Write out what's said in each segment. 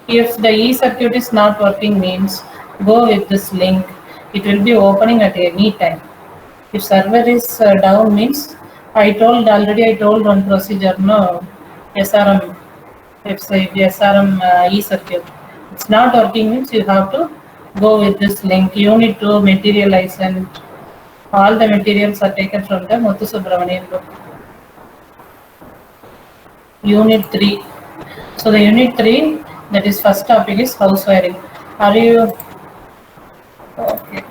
If the e-circuit is not working means go with this link. It will be opening at any time. If server is down means I told one procedure no SRM website SRM e-circuit. It's not working means you have to go with this link. You need to materialize and all the materials are taken from the Muthu Subramanian book. Unit 3. So the unit 3, that is first topic is house wiring. Are you okay?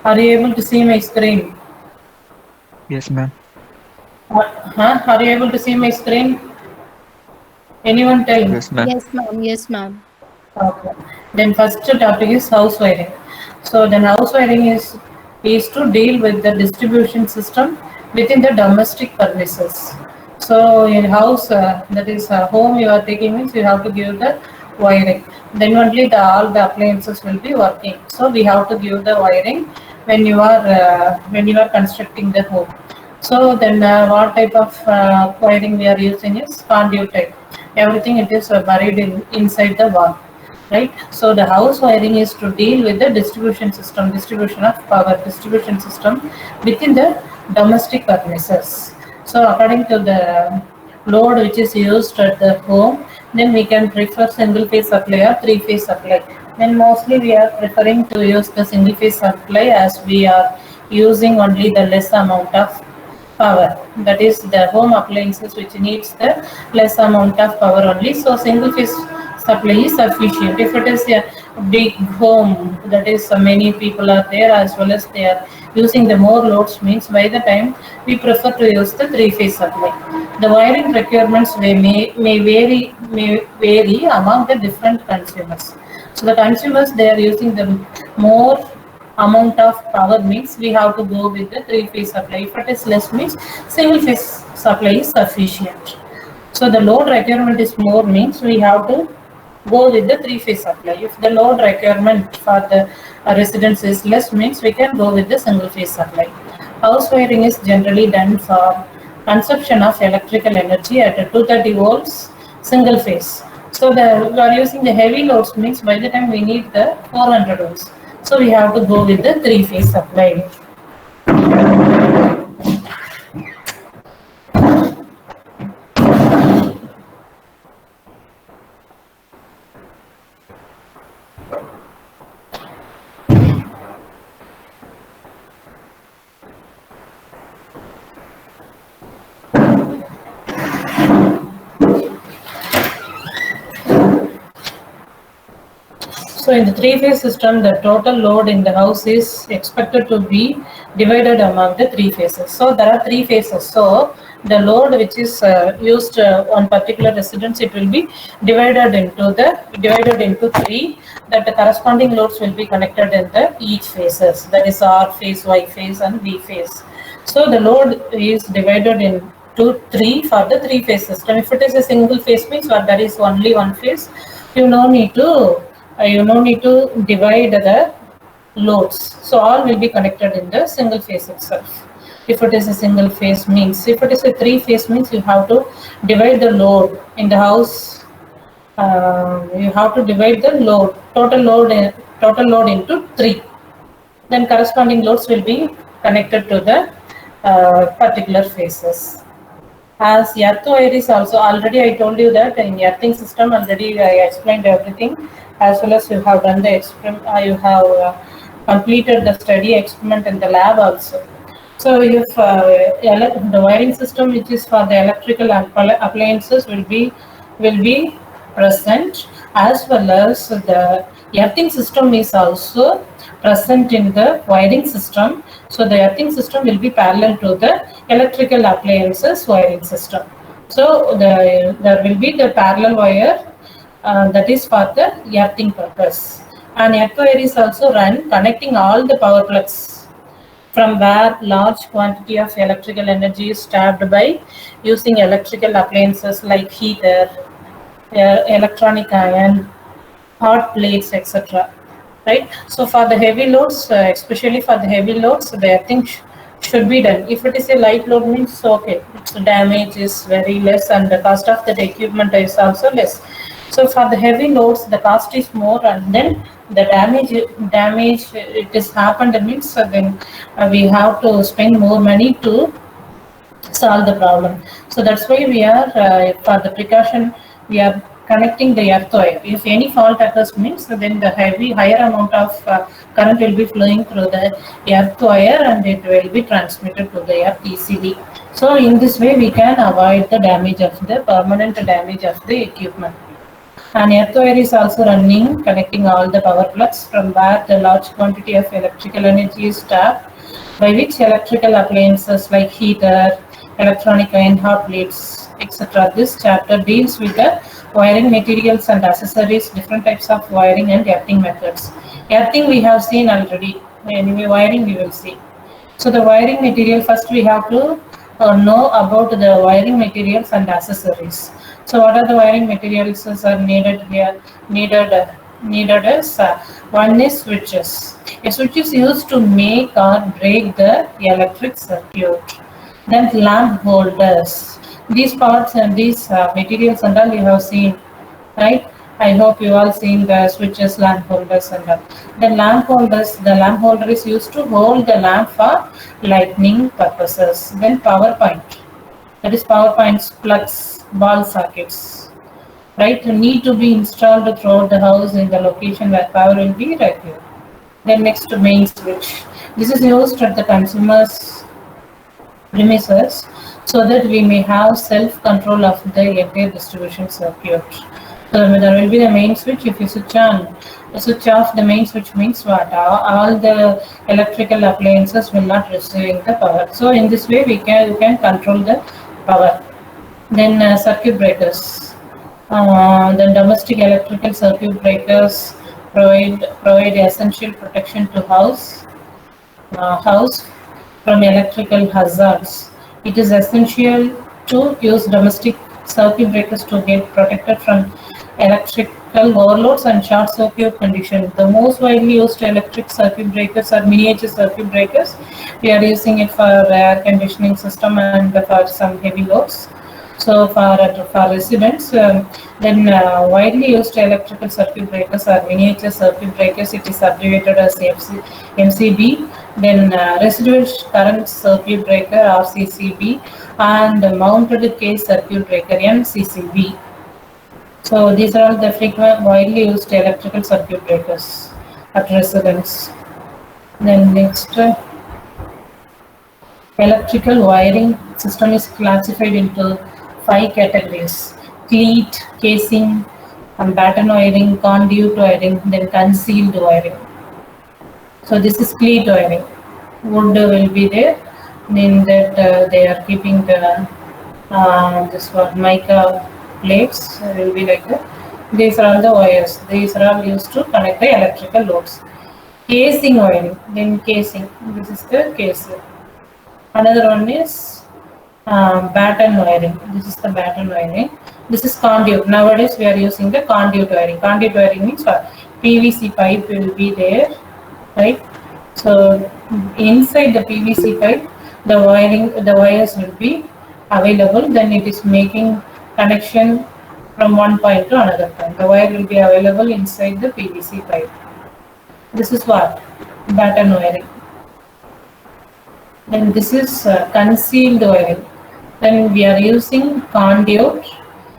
Are you able to see my screen? Yes, ma'am. Are you able to see my screen? Anyone tell? Yes, ma'am. Yes, ma'am. Yes, ma'am. Okay. Then first topic is house wiring. So then house wiring is to deal with the distribution system within the domestic premises. So in house that is home you are taking means you have to give the wiring. Then only all the appliances will be working. So we have to give the wiring when you are constructing the home. So then what type of wiring we are using is conduit type. Everything it is buried inside the wall, right? So the house wiring is to deal with the distribution system, distribution of power, distribution system within the domestic premises. So according to the load which is used at the home, then we can prefer single phase supply or three phase supply. Then mostly we are preferring to use the single phase supply as we are using only the less amount of power, that is the home appliances which needs the less amount of power only. So single phase supply is sufficient. If it is a big home, that is many people are there as well as they are using the more loads means by the time we prefer to use the three phase supply. The wiring requirements may vary among the different consumers. So the consumers they are using the more amount of power means we have to go with the three phase supply. If it is less means single phase supply is sufficient. So the load requirement is more means we have to go with the three phase supply. If the load requirement for the residence is less means we can go with the single phase supply. House wiring is generally done for consumption of electrical energy at a 230 volts single phase. So we are using the heavy loads means by the time we need the 400 volts. So we have to go with the three phase supply. So in the three-phase system, the total load in the house is expected to be divided among the three phases. So there are three phases. So the load which is used on particular residence, it will be divided into three. That the corresponding loads will be connected in the each phases. That is R phase, Y phase, and B phase. So the load is divided into three for the three-phase system. If it is a single phase means there is only one phase, you no need to divide the loads. So all will be connected in the single phase itself. If it is a single phase means, if it is a three phase means you have to divide the load in the house. You have to divide the total load into three. Then corresponding loads will be connected to the particular phases. As earth wire is also already I told you that in earthing system already I explained everything, as well as you have done the experiment, you have completed the study experiment in the lab also. So if the wiring system which is for the electrical appliances will be present, as well as the earthing system is also present in the wiring system. So the earthing system will be parallel to the electrical appliances wiring system. So there will be the parallel wire that is for the earthing purpose. An earth wire is also run connecting all the power plugs from where large quantity of electrical energy is trapped by using electrical appliances like heater, electronic iron, hot plates, etc. Right? So for the heavy loads, especially for the heavy loads, the earthing should be done. If it is a light load, means okay, its damage is very less and the cost of that equipment is also less. So for the heavy loads, the cost is more, and then the damage it is happened means then we have to spend more money to solve the problem. So that's why we are for the precaution we are connecting the earth wire. If any fault occurs means then the higher amount of current will be flowing through the earth wire and it will be transmitted to the earth easily. So in this way we can avoid the damage of the permanent damage of the equipment. An earth wire is also running, connecting all the power plugs from where the large quantity of electrical energy is tapped, by which electrical appliances like heater, electronic iron, hot plates, etc. This chapter deals with the wiring materials and accessories, different types of wiring and earthing methods. Earthing we have seen already. Anyway, wiring we will see. So the wiring material, first we have to know about the wiring materials and accessories. So what are the wiring materials are needed here? Needed is one is switches. A switch is used to make or break the electric circuit. Then lamp holders. These parts and these materials and all you have seen, right? I hope you all seen the switches, lamp holders and all. The lamp holder is used to hold the lamp for lighting purposes. Then power point, that is power points, plugs, wall sockets, right? Need to be installed throughout the house in the location where power will be required. Then next main switch. This is used at the consumer's premises so that we may have self-control of the entire distribution circuit. So there will be the main switch. If you switch on, switch off the main switch means what? All the electrical appliances will not receive the power. So in this way we can control the power. Then circuit breakers. The domestic electrical circuit breakers provide essential protection to house from electrical hazards. It is essential to use domestic circuit breakers to get protected from electrical overloads and short circuit conditions. The most widely used electric circuit breakers are miniature circuit breakers. We are using it for air conditioning system and for some heavy loads. So for residents, then widely used electrical circuit breakers are miniature circuit breakers. It is abbreviated as MCB. Then residual current circuit breaker RCCB and mounted case circuit breaker MCCB. So these are all the frequent widely used electrical circuit breakers at residents. Then next. Electrical wiring system is classified into 5 categories: cleat, casing, batten wiring, conduit wiring, then concealed wiring. So this is cleat wiring. Wood will be there. In that they are keeping the this what mica plates will be like that. These are all the wires. These are all used to connect the electrical loads. Casing wiring. Then casing. This is the casing. Another one is batten wiring. This is the batten wiring. This is conduit. Nowadays we are using the conduit wiring. Conduit wiring means what? PVC pipe will be there, right? So inside the PVC pipe, the wires will be available. Then it is making connection from one point to another point. The wire will be available inside the PVC pipe. This is what? Batten wiring. Then this is concealed wiring. Then we are using conduit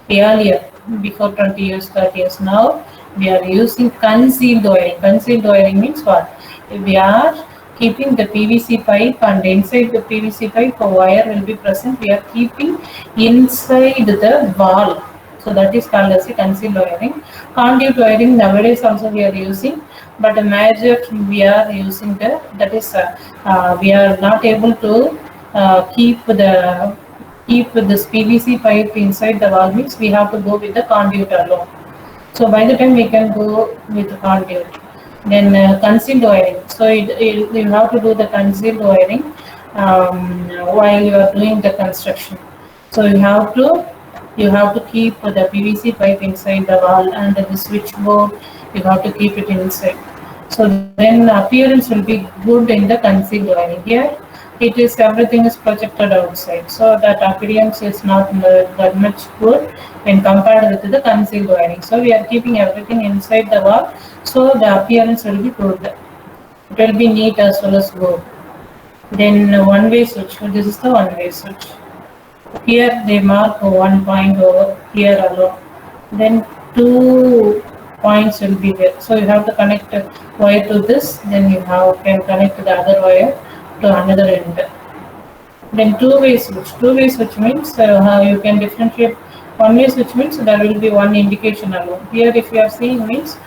earlier, before 20 years, 30 years. Now we are using concealed wiring. Concealed wiring means what? We are keeping the PVC pipe and inside the PVC pipe a wire will be present. We are keeping inside the wall. So that is called as a concealed wiring. Conduit wiring nowadays also we are using, but the major we are using that is we are not able to keep this PVC pipe inside the wall, means we have to go with the conduit alone. So by the time we can go with the conduit. Then concealed wiring. So you have to do the concealed wiring while you are doing the construction. So you have to keep the PVC pipe inside the wall, and the switchboard you have to keep it inside. So then appearance will be good in the concealed wiring. Here it is everything is projected outside, so that appearance is not that much good when compared with the concealed wiring. So we are keeping everything inside the wall, so the appearance will be good. It will be neat as well as good. Then one-way switch. So this is the one-way switch. Here they mark 1 point over here alone. Then 2 points will be there. So you have to connect a wire to this. Then can connect the other wire to another end. Then two-way switch. Two-way switch means you can differentiate. One-way switch means there will be one indication alone. Here, if you are seeing means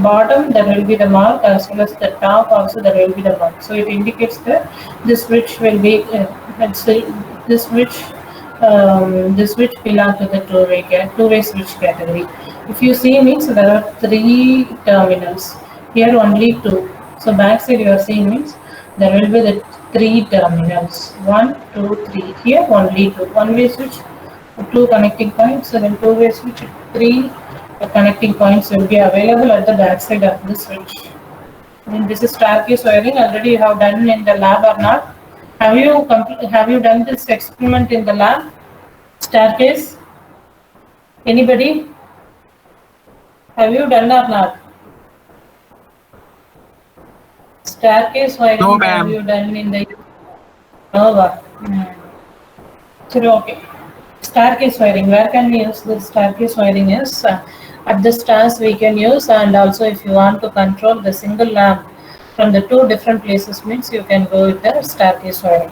bottom there will be the mark, as well as the top also there will be the mark. So it indicates that this switch will be let's say this switch belong to the two-way switch category. If you see means there are three terminals. Here only two. So back side you are seeing means there will be the three terminals. 1, 2, 3. Here only two. One-way switch, two connecting points, and then two-way switch, three connecting points will be available at the back side of the switch. And this is staircase wiring. Already you have done in the lab or not? Have you done this experiment in the lab? Staircase? Anybody? Have you done or not? Staircase wiring. No, ma'am. Have you done in the Nova? So okay. Staircase wiring. Where can we use this staircase wiring? Is at the stairs we can use, and also if you want to control the single lamp from the two different places means you can go with the staircase wiring.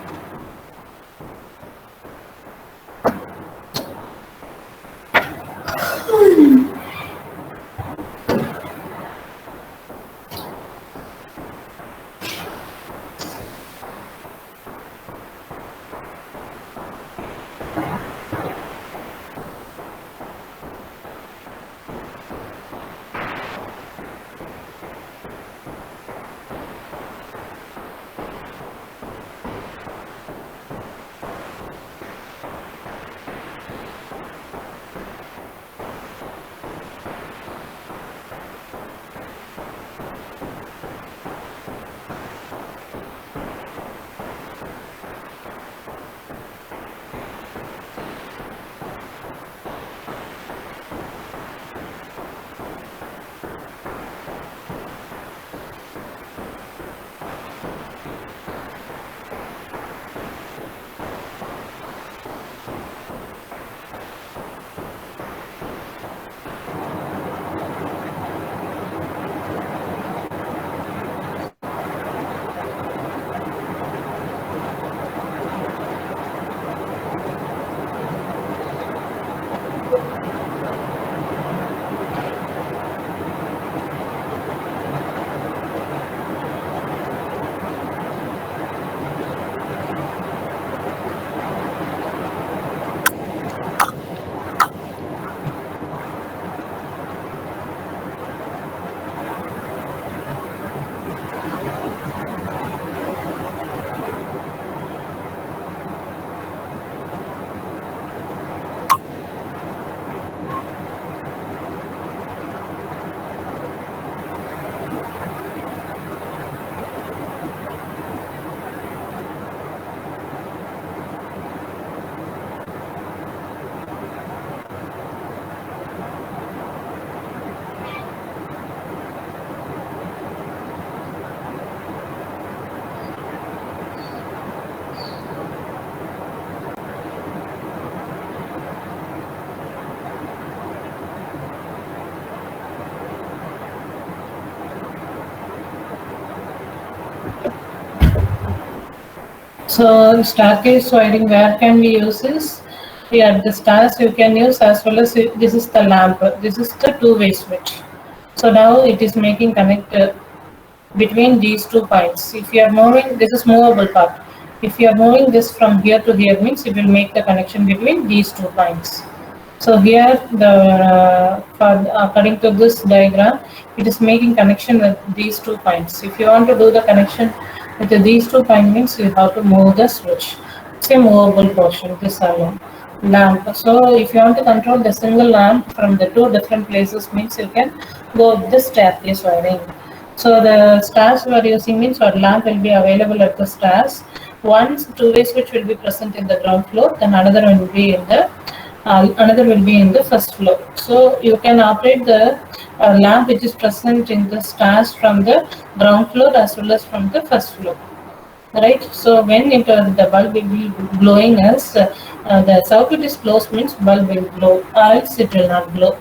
So staircase wiring, where can we use this? Here the stairs you can use, as well as this is the lamp. This is the two-way switch. So now it is making connect between these 2 points. If you are moving, this is movable part. If you are moving this from here to here means it will make the connection between these 2 points. So here, according to this diagram, it is making connection with these 2 points. If you want to do the connection with these 2 points, means you have to move the switch. It's a movable portion, this alone. Lamp. So if you want to control the single lamp from the two different places, means you can go with the staircase wiring. So the stairs we are using means our lamp will be available at the stairs. One two-way switch will be present in the ground floor, then another will be in the first floor. So you can operate the lamp which is present in the stairs from the ground floor as well as from the first floor. Right. So when the bulb will be glowing as the circuit is closed means bulb will glow, or else it will not glow.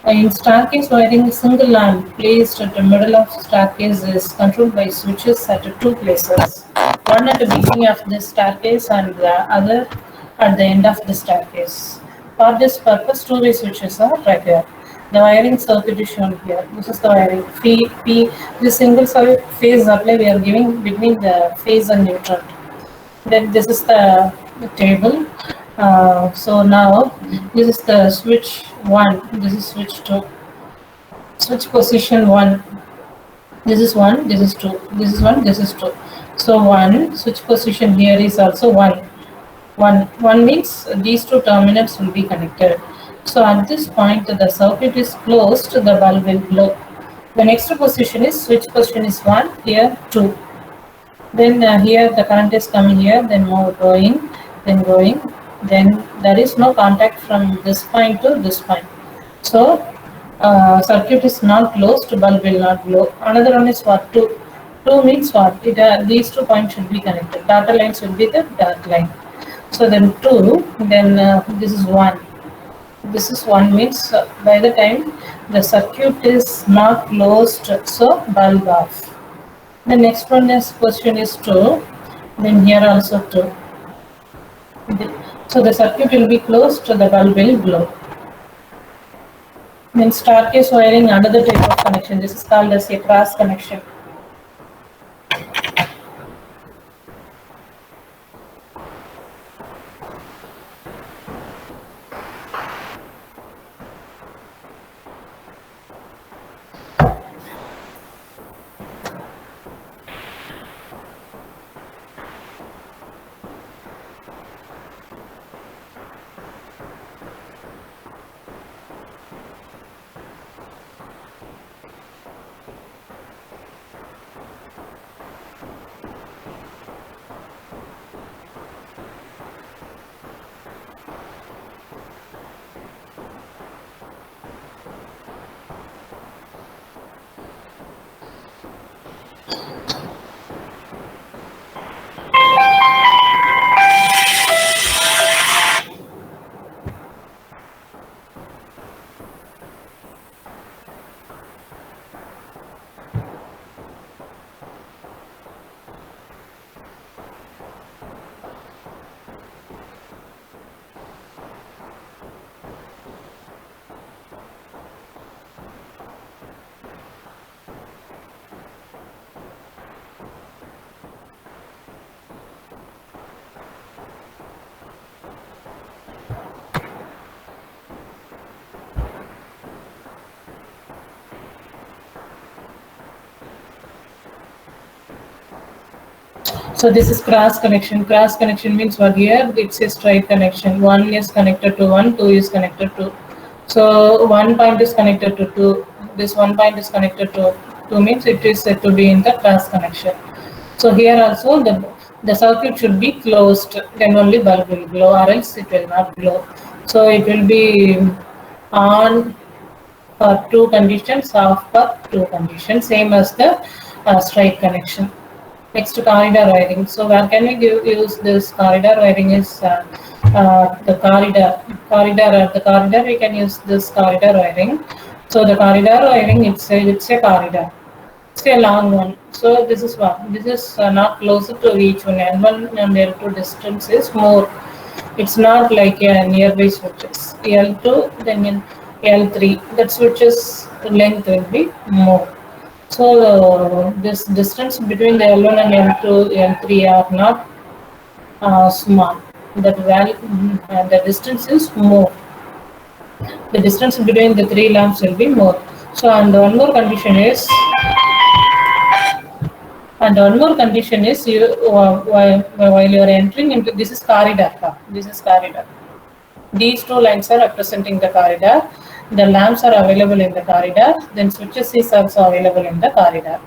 In staircase wiring, a single lamp placed at the middle of staircase is controlled by switches at two places. One at the beginning of the staircase and the other at the end of the staircase. For this purpose, two-way switches are required. The wiring circuit is shown here. This is the wiring. The single phase supply we are giving between the phase and neutral. Then this is the table. So now this is the switch 1, this is switch 2, switch position 1, this is 1, this is 2, this is 1, this is 2. So 1 switch position here is also 1 means these two terminals will be connected. So at this point the circuit is closed, the bulb will glow. The next position is switch position is 1, here 2. Then here the current is coming here, then more going, then there is no contact from this point to this point. So circuit is not closed, bulb will not glow. Another one is what? 2. 2 means what? These 2 points should be connected. Data lines will be the dark line. So then 2, then this is 1. This is 1 means by the time the circuit is not closed, so bulb off. The next one is question is 2, then here also 2. So the circuit will be closed, so the bulb will glow. Then staircase wiring, another type of connection. This is called as a cross connection. So this is cross connection. Cross connection means what? Here it's a straight connection. 1 is connected to 1, 2 is connected to. So 1 point is connected to 2. This 1 point is connected to 2 means it is said to be in the cross connection. So here also the circuit should be closed. Then only bulb will glow, or else it will not glow. So it will be on for 2 conditions, off for 2 conditions, same as the straight connection. Next, corridor wiring. So where can we use this corridor wiring is the corridor we can use this corridor wiring. So the corridor wiring, it's a corridor. It's a long one. So this is what? This is not closer to each one. L1 and L2 distance is more. It's not like a nearby switches. L2, then in L3, that switches length will be more. So this distance between the L1 and L2, L3 are not small. The distance is more. the distance between the three lamps will be more. So, one more condition is you while you are entering into this is corridor. This is corridor. These two lines are representing the corridor. The lamps are available in the corridor. Then switches is also available in the corridor.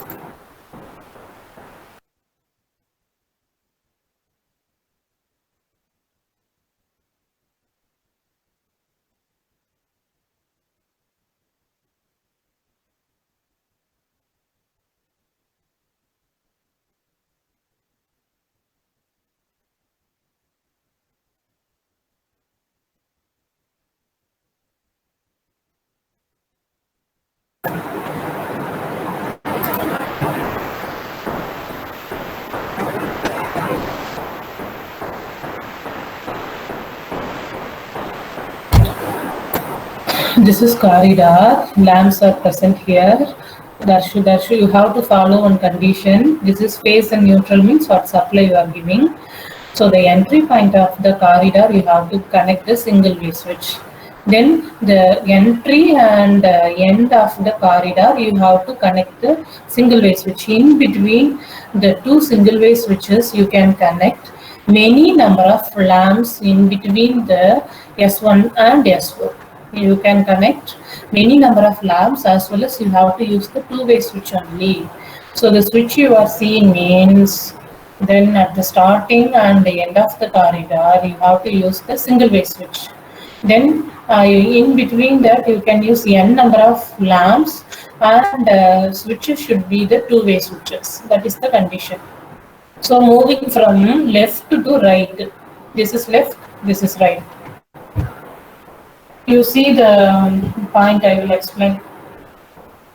This is corridor. Lamps are present here. Darshu, you have to follow one condition. This is phase and neutral means what supply you are giving. So the entry point of the corridor, you have to connect the single way switch. Then the entry and end of the corridor, you have to connect the single way switch. In between the two single way switches, you can connect many number of lamps in between the S1 and S4. You can connect many number of lamps as well as you have to use the two-way switch only. So the switch you are seeing means then at the starting and the end of the corridor, you have to use the single way switch. Then in between that, you can use n number of lamps and switches should be the two-way switches. That is the condition. So moving from left to right, this is left, this is right. You see the point I will explain.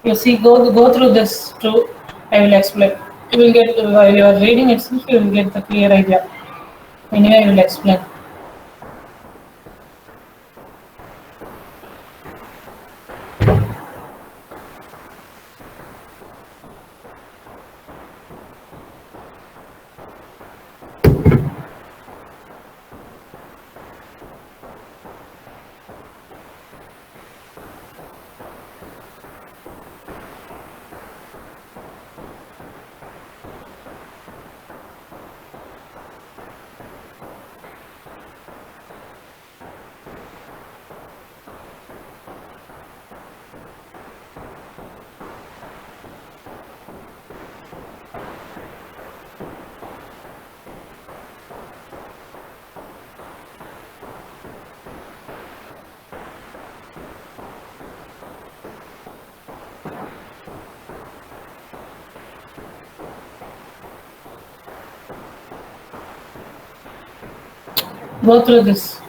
You see, go through this too. I will explain. You will get while you are reading itself, you will get the clear idea. Anyway, I will explain. Go through this.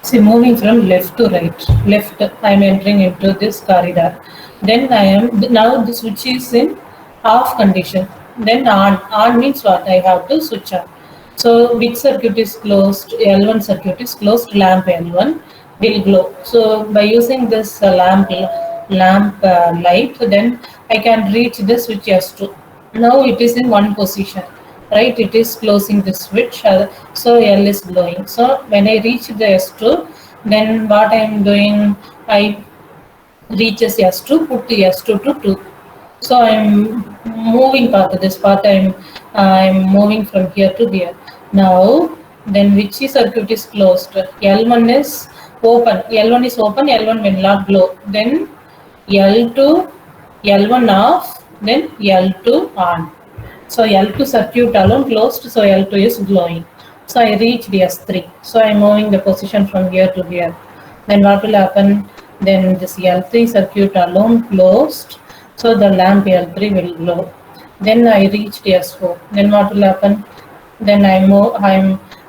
See, moving from left to right. Left, I am entering into this corridor. Then I am now the switch is in off condition. Then on. On means what? I have to switch on. So which circuit is closed? L1 circuit is closed. Lamp L1 will glow. So by using this lamp light, then I can reach the switch S2. Now it is in one position, right? It is closing the switch, so L is glowing. So when I reach the S2, then what I am doing, I reaches S2, put the S2 to 2. So I'm moving path, this path I'm moving from here to here. Now then which circuit is closed? L1 is open. L1 is open, L1 will not glow. Then L2, L1 off, then L2 on. So L2 circuit alone closed, so L2 is glowing. So I reached S3. So I'm moving the position from here to here. Then what will happen? Then this L3 circuit alone closed, so the lamp L3 will glow. Then I reached S4. Then what will happen? Then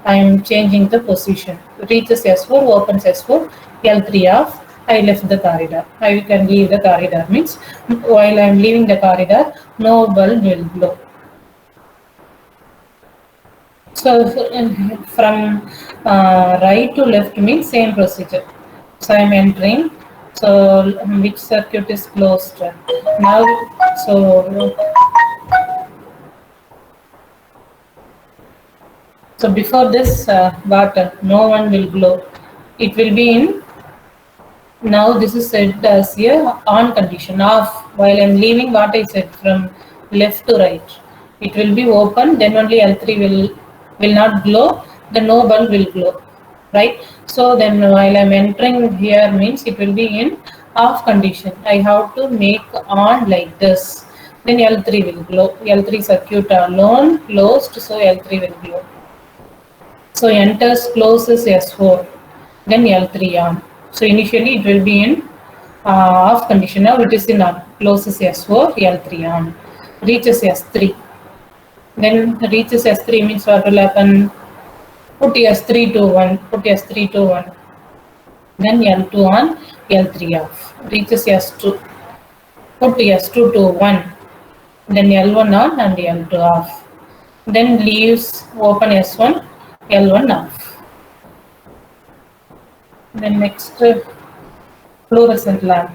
I'm changing the position. Reaches S4, opens S4, L3 off. I left the corridor. I can leave the corridor means while I'm leaving the corridor, no bulb will glow. So from right to left means same procedure. So I'm entering. So which circuit is closed now? So before this water, no one will glow. It will be in. Now this is set as a on condition, off. While I'm leaving, what I said from left to right, it will be open. Then only L3 will not glow. The no bulb will glow, right? So then while I'm entering here means it will be in off condition. I have to make on like this. Then L3 will glow. L3 circuit alone closed, so L3 will glow. So enters closes S4, then L3 on. So initially it will be in off condition. Now it is in on. Closes S4, L3 on. Reaches S3. Then reaches S3 means what will happen? Put S3 to 1. Put S3 to 1. Then L2 on, L3 off. Reaches S2. Put S2 to 1. Then L1 on and L2 off. Then leaves open S1, L1 off. Then next fluorescent lamp.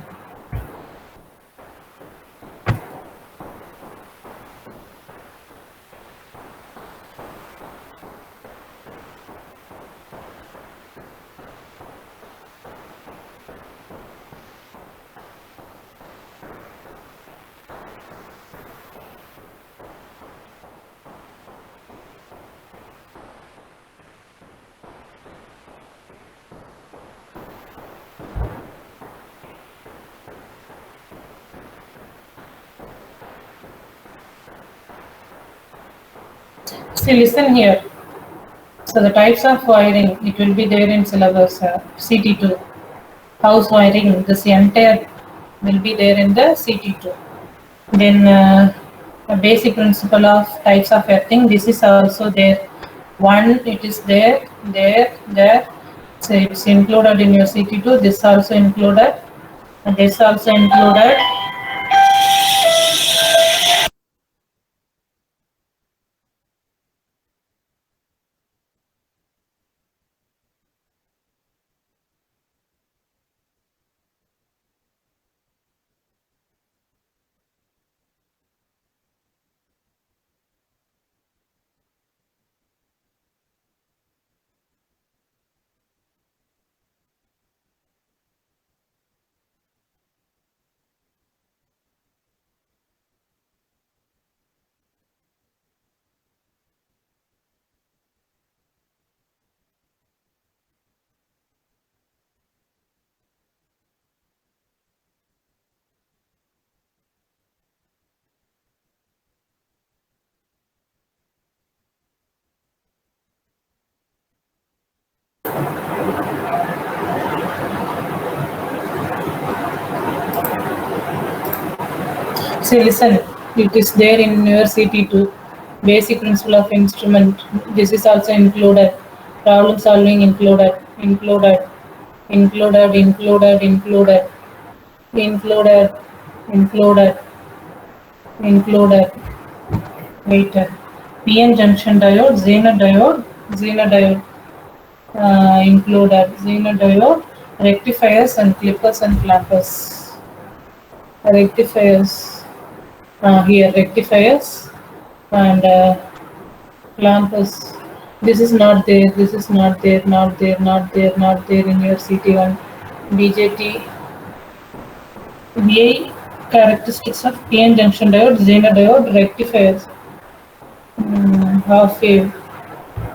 See, listen here. So the types of wiring, it will be there in syllabus CT2. House wiring, this entire will be there in the CT2. Then a basic principle of types of earthing, this is also there. One, it is there, there. So it's included in your CT2. This also included. And this also included. See, listen, it is there in university too. Basic principle of instrument. This is also included. Problem solving included. Included. Included. Included. Included. Included. Included. Included. Wait. PN junction diode, Zener diode, Zener diode. Included. Zener diode, rectifiers and clippers and clampers. Rectifiers. Here rectifiers and clampers. This is not there. This is not there. Not there. Not there. Not there in your CT1. BJT. VI characteristics of PN junction diode, Zener diode, rectifiers. Half wave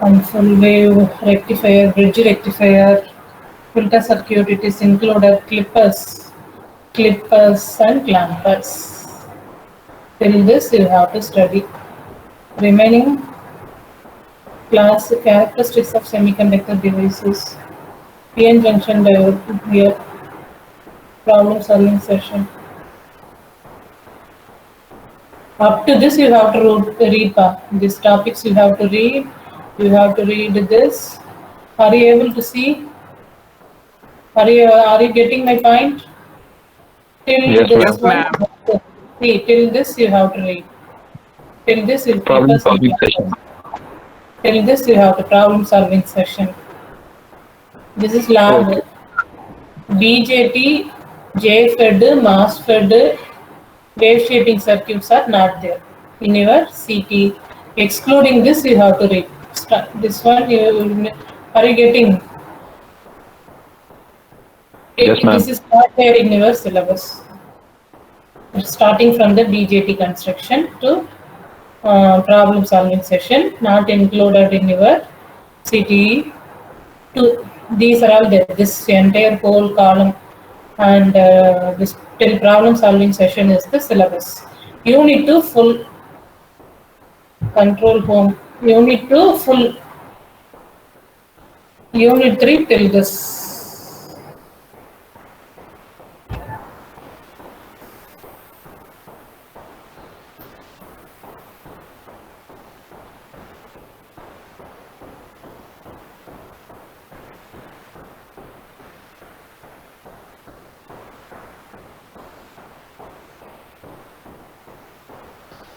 and full wave rectifier, bridge rectifier, filter circuit. It is included clippers, clippers and clampers. Till this you have to study. Remaining class characteristics of semiconductor devices. PN junction diode here. Problem solving session. Up to this you have to read these topics you have to read. You have to read this. Are you able to see? Are you getting my point? Till Yes, this ma'am. one, see, till this you have to read. Till this you Problem solving session. Till this you have the problem solving session. This is lab. Okay. BJT, JFED, MOSFET, wave shaping circuits are not there in your CT. Excluding this, you have to read. This one, are you getting? Yes, ma'am. This is not there in your syllabus. Starting from the BJT construction to problem solving session, not included in your CTE. These are all there. This entire whole column and this till problem solving session is the syllabus. Unit 2 full control home. Unit 2 full. Unit 3 till this.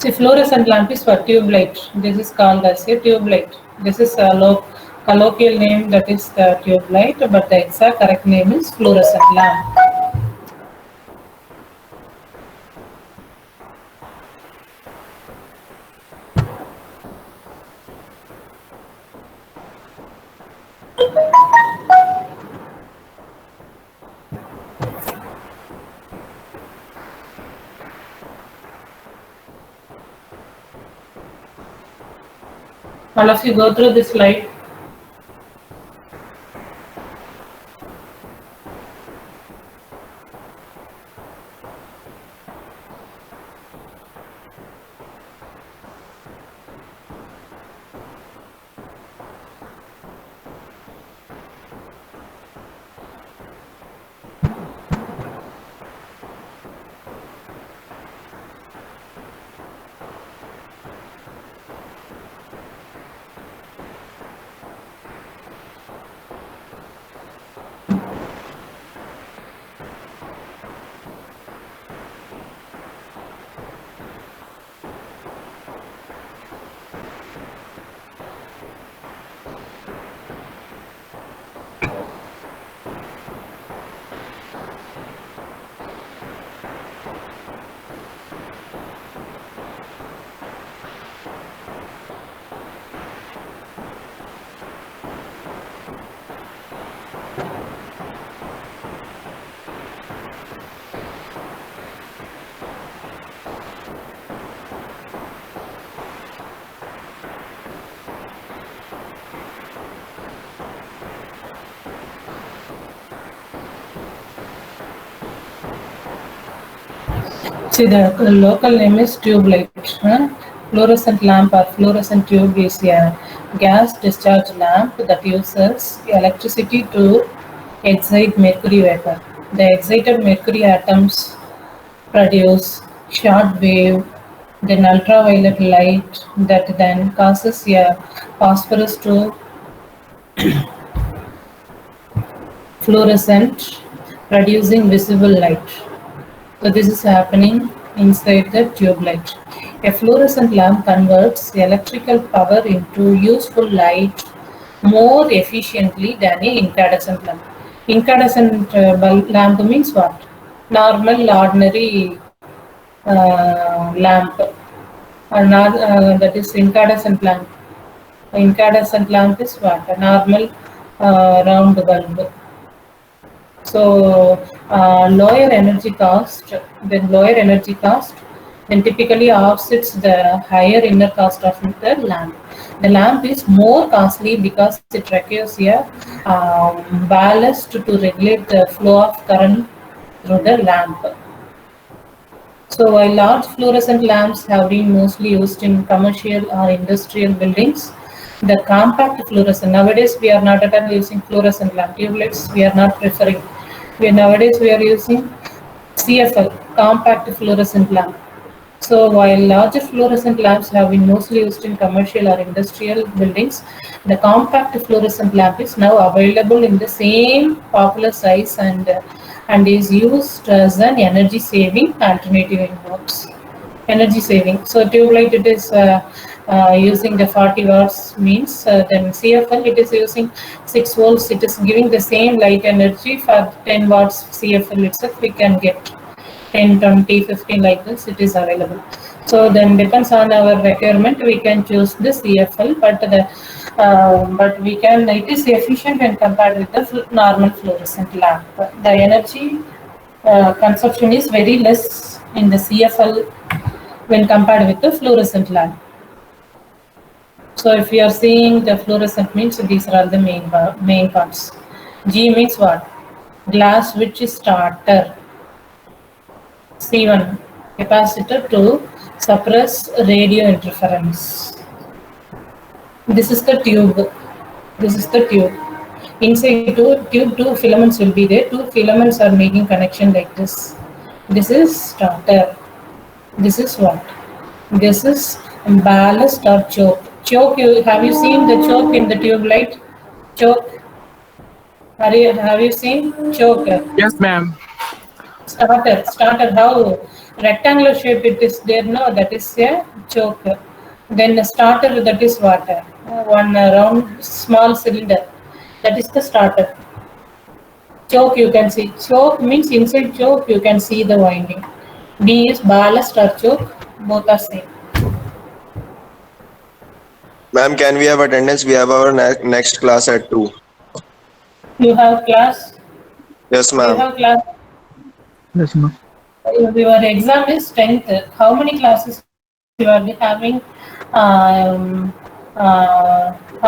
See, fluorescent lamp is for tube light. This is called as a tube light. This is a colloquial name, that is the tube light, but the exact correct name is fluorescent lamp. All of you go through this slide. See, the local name is tube light. Fluorescent lamp or fluorescent tube is a gas discharge lamp that uses electricity to excite mercury vapor. The excited mercury atoms produce short wave, then ultraviolet light that then causes a phosphorus to fluorescent, producing visible light. So this is happening inside the tube light. A fluorescent lamp converts electrical power into useful light more efficiently than a incandescent lamp. Incandescent lamp means what? Normal, ordinary lamp. That is incandescent lamp. Incandescent lamp is what? A normal round bulb. So lower energy cost, then typically offsets the higher inner cost of the lamp. The lamp is more costly because it requires a ballast to regulate the flow of current through the lamp. So while large fluorescent lamps have been mostly used in commercial or industrial buildings, the compact fluorescent, nowadays we are not at all using fluorescent lamp, tube lights we are not preferring. Nowadays we are using CFL, compact fluorescent lamp. So while larger fluorescent lamps have been mostly used in commercial or industrial buildings, the compact fluorescent lamp is now available in the same popular size and is used as an energy saving alternative in homes. Energy saving. So tube light it is using the 40 watts means then CFL it is using 6 volts. It is giving the same light energy for 10 watts CFL itself. We can get 10, 20, 15 like this, it is available. So then depends on our requirement, we can choose the CFL, but we can, it is efficient when compared with the normal fluorescent lamp. The energy consumption is very less in the CFL when compared with the fluorescent lamp. So if you are seeing the fluorescent means these are all the main parts. G means what? Glass which is starter. C1 capacitor to suppress radio interference. This is the tube. This is the tube. Inside tube, two filaments will be there. Two filaments are making connection like this. This is starter. This is what? This is ballast or choke. Choke. Have you seen the choke in the tube light? Choke. Have you seen choke? Yes, ma'am. Starter, how rectangular shape it is there, no, that is a choke. Then the starter, that is water. One round small cylinder, that is the starter. Choke you can see. Choke means inside choke you can see the winding. B is ballast or choke, both are same. Ma'am, can we have attendance? We have our next class at 2. You have class? Yes, You ma'am. have class? Yes, ma'am. Your exam is 10th. How many classes you are having? How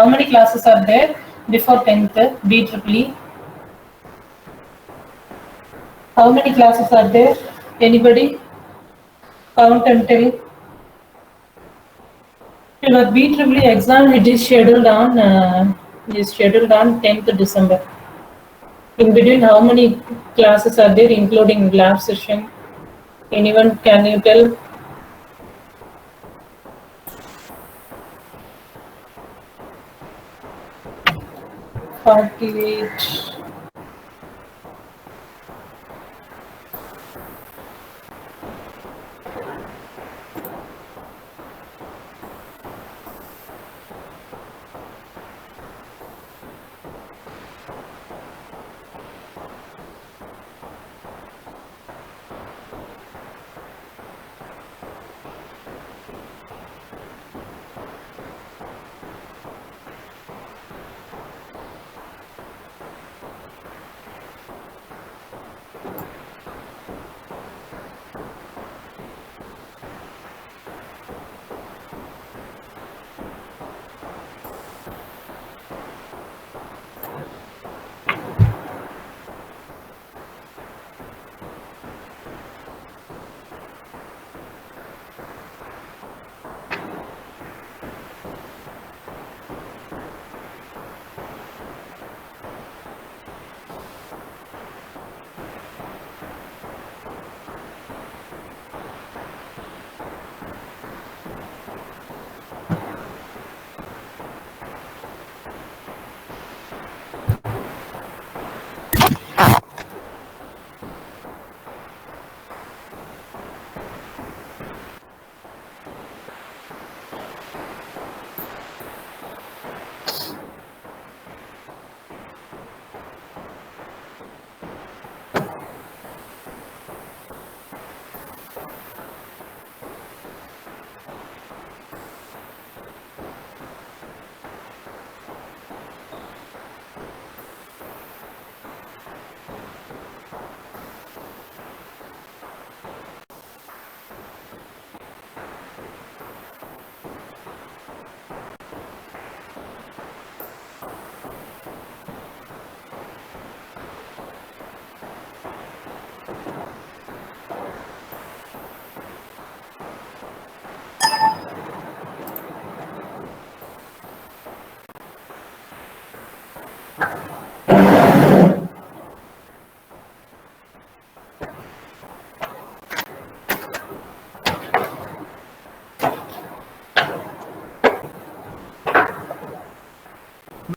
many classes are there before 10th? BEEE? How many classes are there? Anybody? Count and tell. Your BEEE exam it is scheduled on 10th December. In between, how many classes are there, including lab session? Anyone, can you tell? $48.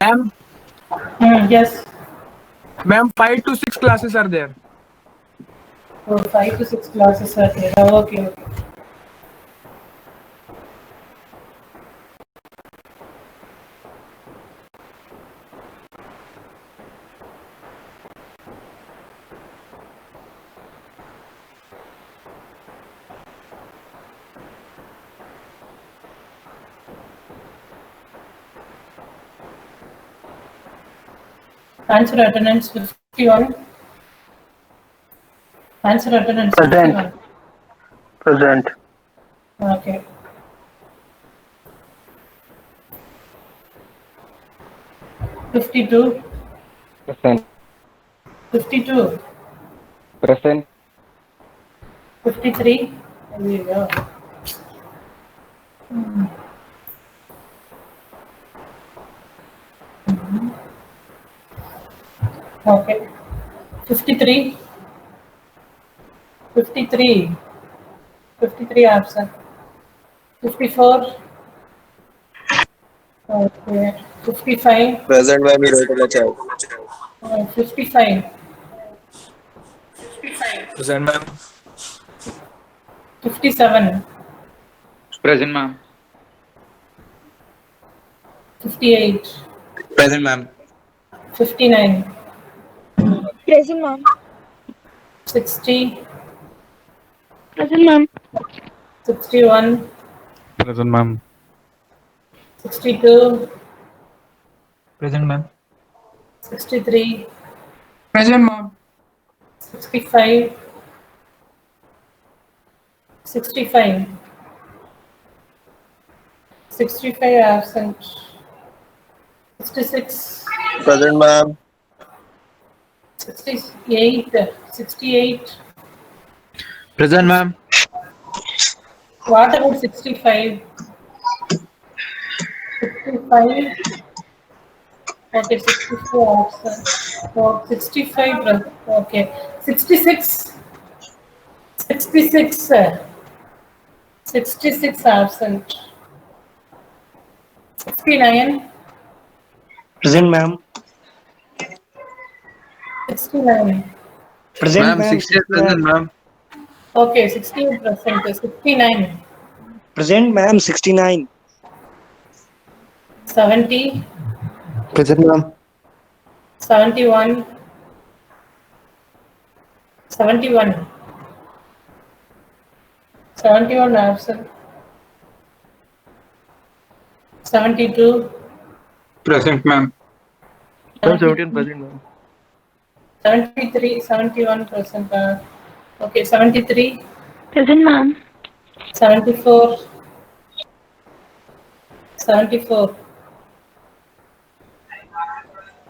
Ma'am, Yes. ma'am, 5 to 6 classes are there. Oh, 5 to 6 classes are there. Oh, okay. Okay. Answer attendance 51. Answer attendance Present. 51. Present. Okay. $52. Present. $52. Present. $53. There you go. Okay. 53. 53. 53 absent. 54. Okay. 55. Present, ma'am. He wrote in the chat. 55. Present, ma'am. 57. Present, ma'am. 58. Present, ma'am. 59. Present, ma'am. 60. Present, ma'am. 61. Present, ma'am. 62. Present, ma'am. 63. Present, ma'am. 65. 65. 65 absent. 66. Present, ma'am. 68. 68. Present, ma'am. What about 65? 65. Okay, 64 absent. Oh, 65. Okay. 66. 66. 66 absent. 69. Present, ma'am. 69. Present, Ma'am, ma'am. 60 present, ma'am. Okay, 68%. 69. Present, ma'am. 69. 70. Present, ma'am. 71. 71. 71 absent. 72. Present, ma'am. 17 present, ma'am. 73. 71%. Okay, 73. Present, ma'am. 74. 74.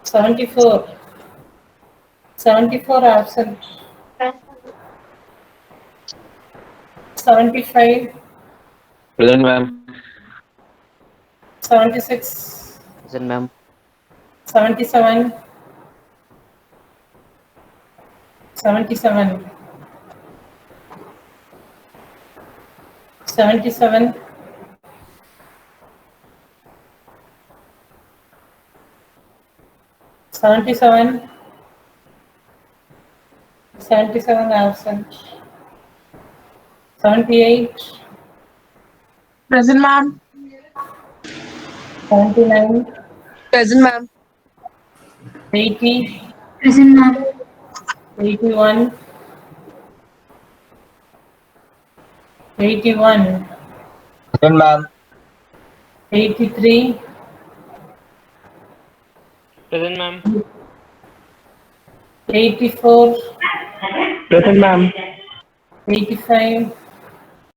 74. 74 absent. 75. Present, ma'am. 76. Present, ma'am. 77. 77. 77. 77. 77 absent. 78. Present, ma'am. 79. Present, ma'am. 80. Present, ma'am. 81. 81. Present, ma'am. 83. Present, ma'am. 84. Present, ma'am. 85.